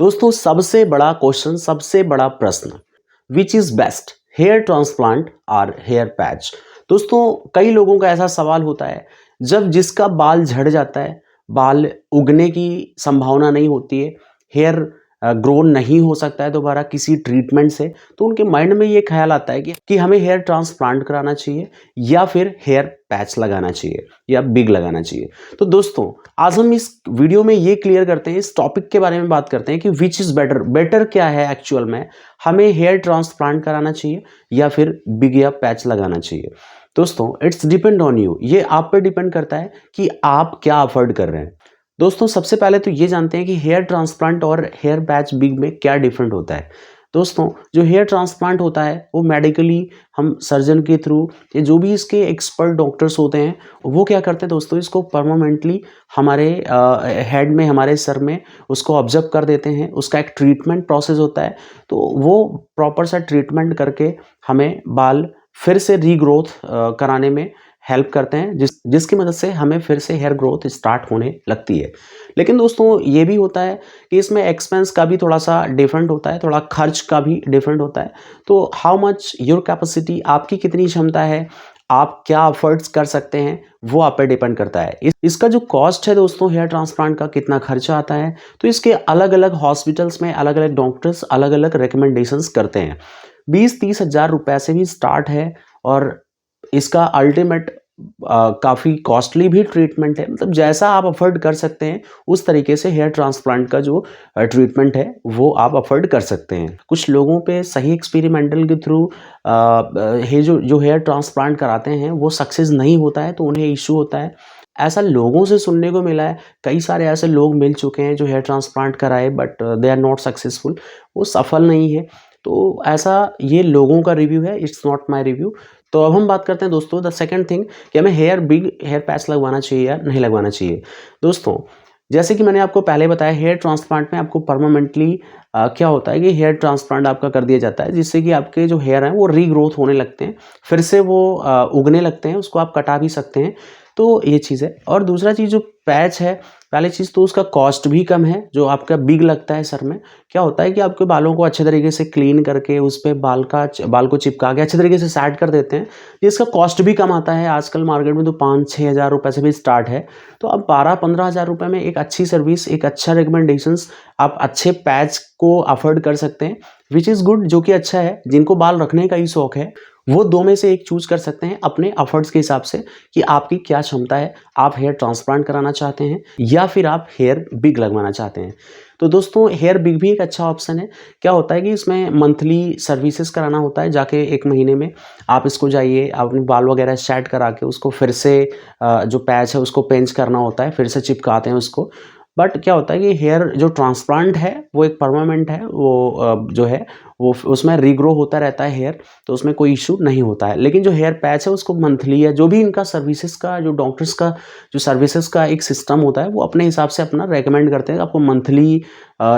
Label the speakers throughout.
Speaker 1: दोस्तों सबसे बड़ा क्वेश्चन, सबसे बड़ा प्रश्न, which is best, hair transplant और हेयर पैच। दोस्तों कई लोगों का ऐसा सवाल होता है, जब जिसका बाल झड़ जाता है, बाल उगने की संभावना नहीं होती है, हेयर ग्रो नहीं हो सकता है दोबारा किसी ट्रीटमेंट से, तो उनके माइंड में ये ख्याल आता है कि हमें हेयर ट्रांसप्लांट कराना चाहिए या फिर हेयर पैच लगाना चाहिए या बिग लगाना चाहिए। तो दोस्तों आज हम इस वीडियो में ये क्लियर करते हैं, इस टॉपिक के बारे में बात करते हैं कि विच इज़ बेटर, बेटर क्या है एक्चुअल में, हमें हेयर ट्रांसप्लांट कराना चाहिए या फिर बिग या पैच लगाना चाहिए। दोस्तों इट्स डिपेंड ऑन यू, ये आप पे डिपेंड करता है कि आप क्या अफोर्ड कर रहे हैं। दोस्तों सबसे पहले तो ये जानते हैं कि हेयर ट्रांसप्लांट और हेयर पैच बिग में क्या डिफरेंट होता है। दोस्तों जो हेयर ट्रांसप्लांट होता है वो मेडिकली हम सर्जन के थ्रू या जो भी इसके एक्सपर्ट डॉक्टर्स होते हैं वो क्या करते हैं दोस्तों, इसको परमानेंटली हमारे हेड में, हमारे सर में उसको ऑब्जर्व कर देते हैं। उसका एक ट्रीटमेंट प्रोसेस होता है, तो वो प्रॉपर सा ट्रीटमेंट करके हमें बाल फिर से रीग्रोथ कराने में हेल्प करते हैं, जिसकी मदद से हमें फिर से हेयर ग्रोथ स्टार्ट होने लगती है। लेकिन दोस्तों ये भी होता है कि इसमें एक्सपेंस का भी थोड़ा सा डिफरेंट होता है, थोड़ा खर्च का भी डिफरेंट होता है। तो हाउ मच योर कैपेसिटी, आपकी कितनी क्षमता है, आप क्या एफर्ट्स कर सकते हैं, वो आप पे डिपेंड करता है। इसका जो कॉस्ट है दोस्तों हेयर ट्रांसप्लांट का, कितना खर्चा आता है, तो इसके अलग अलग हॉस्पिटल्स में अलग अलग डॉक्टर्स अलग अलग रिकमेंडेशंस करते हैं। 20-30 हज़ार रुपये से भी स्टार्ट है और इसका अल्टीमेट काफ़ी कॉस्टली भी ट्रीटमेंट है। मतलब जैसा आप अफोर्ड कर सकते हैं उस तरीके से हेयर ट्रांसप्लांट का जो ट्रीटमेंट है वो आप अफोर्ड कर सकते हैं। कुछ लोगों पे सही एक्सपेरिमेंटल के थ्रू ये जो हेयर ट्रांसप्लांट कराते हैं वो सक्सेस नहीं होता है, तो उन्हें इशू होता है। ऐसा लोगों से सुनने को मिला है, कई सारे ऐसे लोग मिल चुके हैं जो हेयर ट्रांसप्लांट कराए but they are not successful, वो सफल नहीं है। तो ऐसा ये लोगों का रिव्यू है, इट्स नॉट माय रिव्यू। तो अब हम बात करते हैं दोस्तों द सेकंड थिंग कि हमें हेयर पैच लगवाना चाहिए या नहीं लगवाना चाहिए। दोस्तों जैसे कि मैंने आपको पहले बताया, हेयर ट्रांसप्लांट में आपको परमानेंटली क्या होता है कि हेयर ट्रांसप्लांट आपका कर दिया जाता है, जिससे कि आपके जो हेयर हैं वो रीग्रोथ होने लगते हैं, फिर से वो उगने लगते हैं, उसको आप कटा भी सकते हैं। तो ये चीज़ है। और दूसरा चीज़ जो पैच है, पहली चीज़ तो उसका कॉस्ट भी कम है। जो आपका बिग लगता है सर में, क्या होता है कि आपके बालों को अच्छे तरीके से क्लीन करके उस पर बाल को चिपका के अच्छे तरीके से सेट कर देते हैं, जिसका कॉस्ट भी कम आता है। आजकल मार्केट में तो 5-6 हज़ार रुपये से भी स्टार्ट है। तो आप 12-15 हज़ार रुपये में एक अच्छी सर्विस, एक अच्छा रिकमेंडेशंस, आप अच्छे पैच को अफोर्ड कर सकते हैं, विच इज़ गुड, जो कि अच्छा है। जिनको बाल रखने का ही शौक है वो दो में से एक चूज कर सकते हैं अपने एफर्ट्स के हिसाब से कि आपकी क्या क्षमता है, आप हेयर ट्रांसप्लांट कराना चाहते हैं या फिर आप हेयर बिग लगवाना चाहते हैं। तो दोस्तों हेयर बिग भी एक अच्छा ऑप्शन है। क्या होता है कि इसमें मंथली सर्विसेज कराना होता है, जाके 1 महीने में आप इसको जाइए, आप अपने बाल वगैरह सेट करा के उसको फिर से जो पैच है उसको पेंच करना होता है, फिर से चिपकाते हैं उसको। बट क्या होता है कि हेयर जो ट्रांसप्लांट है वो एक परमानेंट है, वो जो है वो उसमें रीग्रो होता रहता है हेयर, तो उसमें कोई इशू नहीं होता है। लेकिन जो हेयर पैच है उसको मंथली है, जो भी इनका सर्विसेज का, जो डॉक्टर्स का जो सर्विसेज का एक सिस्टम होता है, वो अपने हिसाब से अपना रेकमेंड करते हैं आपको मंथली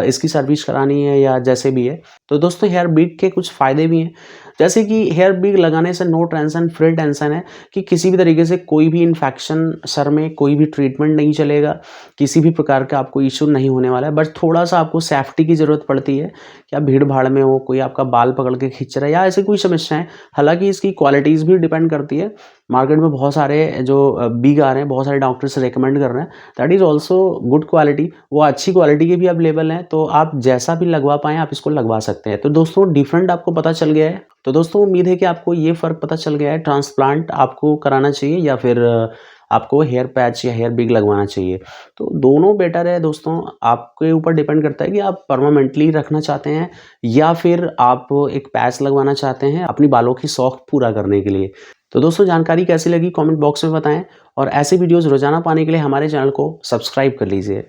Speaker 1: इसकी सर्विस करानी है या जैसे भी है। तो दोस्तों हेयर बिग के कुछ फ़ायदे भी हैं, जैसे कि हेयर बिग लगाने से नो टेंशन, फ्री टेंशन है कि किसी भी तरीके से कोई भी इन्फेक्शन सर में, कोई भी ट्रीटमेंट नहीं चलेगा, किसी भी प्रकार का आपको इशू नहीं होने वाला है। बट थोड़ा सा आपको सेफ्टी की ज़रूरत पड़ती है कि आप भीड़ भाड़ में हो, कोई आपका बाल पकड़ के खींच रहा है या ऐसी कोई समस्याएं। हालांकि इसकी क्वालिटीज़ भी डिपेंड करती है। मार्केट में बहुत सारे जो बिग आ रहे हैं, बहुत सारे डॉक्टर्स रेकमेंड कर रहे हैं, that is also good quality, वो अच्छी क्वालिटी के भी अवेलेबल हैं। तो आप जैसा भी लगवा पाएँ आप इसको लगवा सकते हैं। तो दोस्तों डिफरेंट आपको पता चल गया है। तो दोस्तों उम्मीद है कि आपको ये फ़र्क पता चल गया है, ट्रांसप्लांट आपको कराना चाहिए या फिर आपको हेयर पैच या हेयर बिग लगवाना चाहिए। तो दोनों बेटर है दोस्तों, आपके ऊपर डिपेंड करता है कि आप परमानेंटली रखना चाहते हैं या फिर आप एक पैच लगवाना चाहते हैं अपनी बालों की शौक पूरा करने के लिए। तो दोस्तों जानकारी कैसी लगी कमेंट बॉक्स में बताएं, और ऐसी वीडियोस रोजाना पाने के लिए हमारे चैनल को सब्सक्राइब कर लीजिए।